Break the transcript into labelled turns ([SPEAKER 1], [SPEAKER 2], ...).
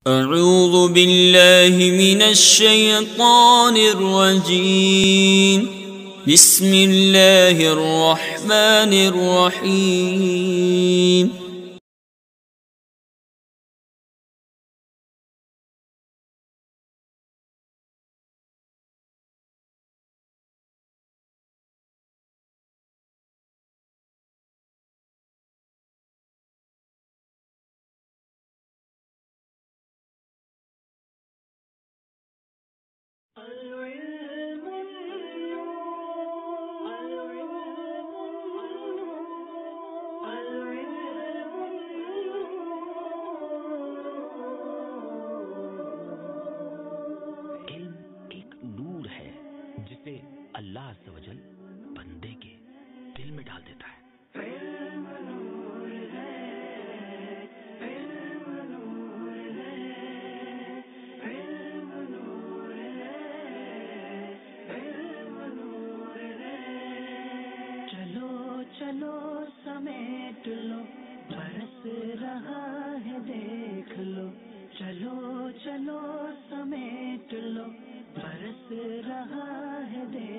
[SPEAKER 1] اعوذ باللہ من الشیطان الرجیم بسم اللہ الرحمن الرحیم
[SPEAKER 2] اللہ عز و جل بندے کے دل میں ڈال دیتا ہے۔
[SPEAKER 3] چلو چلو سمیٹ لو برس رہا ہے دیکھ لو، چلو چلو سمیٹ لو برس رہا ہے دیکھ